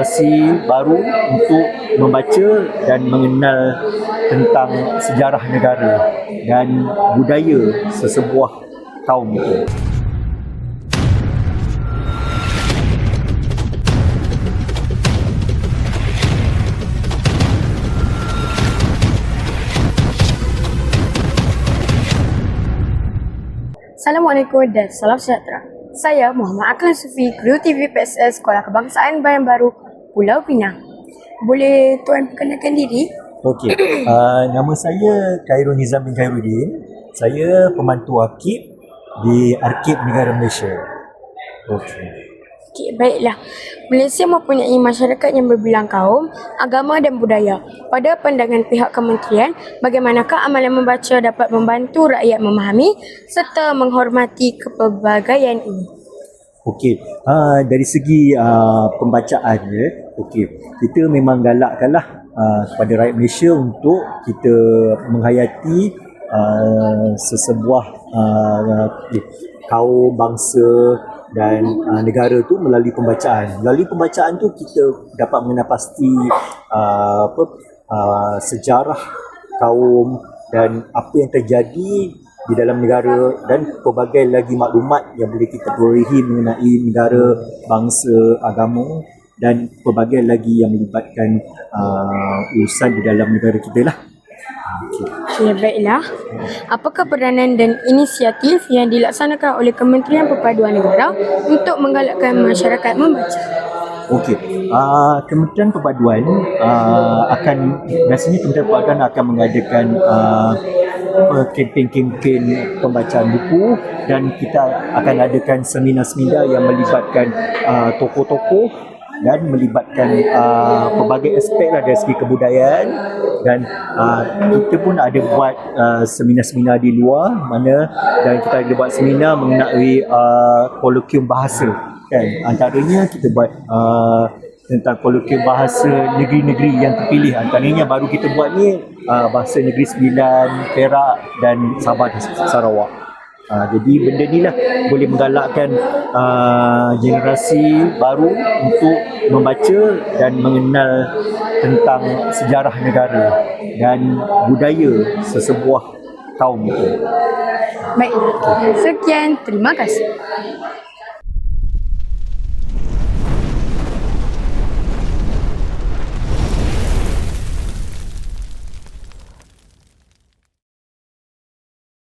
generasi baru untuk membaca dan mengenal tentang sejarah negara dan budaya sesebuah kaum itu. Assalamualaikum dan salam sejahtera. Saya Muhammad Aklan Sufi, Guru TV PSS Sekolah Kebangsaan Bayan Baru, Pulau Pinang. Boleh Tuan perkenalkan diri? Okey, nama saya Khairul Nizam bin Khairuddin. Saya pembantu arkib di Arkib Negara Malaysia. Okey. Okey, baiklah. Malaysia mempunyai masyarakat yang berbilang kaum, agama dan budaya. Pada pandangan pihak kementerian, bagaimanakah amalan membaca dapat membantu rakyat memahami serta menghormati kepelbagaian ini? Okey, dari segi pembacaan okey, kita memang galakkanlah kepada rakyat Malaysia untuk kita menghayati sesebuah kaum, bangsa dan negara tu melalui pembacaan. Melalui pembacaan tu kita dapat mengenal pasti sejarah kaum dan apa yang terjadi di dalam negara dan pelbagai lagi maklumat yang boleh kita perolehi mengenai negara, bangsa, agama dan pelbagai lagi yang melibatkan urusan di dalam negara kita lah. Ya, baiklah. Apakah peranan dan inisiatif yang dilaksanakan oleh Kementerian Perpaduan Negara untuk menggalakkan masyarakat membaca? Okey, Kementerian Perpaduan biasanya Kementerian Perpaduan akan mengadakan kempen-kempen pembacaan buku dan kita akan adakan seminar-seminar yang melibatkan tokoh-tokoh dan melibatkan pelbagai aspek lah dari segi kebudayaan dan kita pun ada buat seminar-seminar di luar mana dan kita ada buat seminar mengenai kolokium bahasa kan, antaranya kita buat tentang kolokium bahasa negeri-negeri yang terpilih, antaranya baru kita buat ni bahasa Negeri Sembilan, Perak dan Sabah dan Sarawak. Jadi benda ni lah boleh menggalakkan generasi baru untuk membaca dan mengenal tentang sejarah negara dan budaya sesebuah kaum itu. Baik, sekian, terima kasih.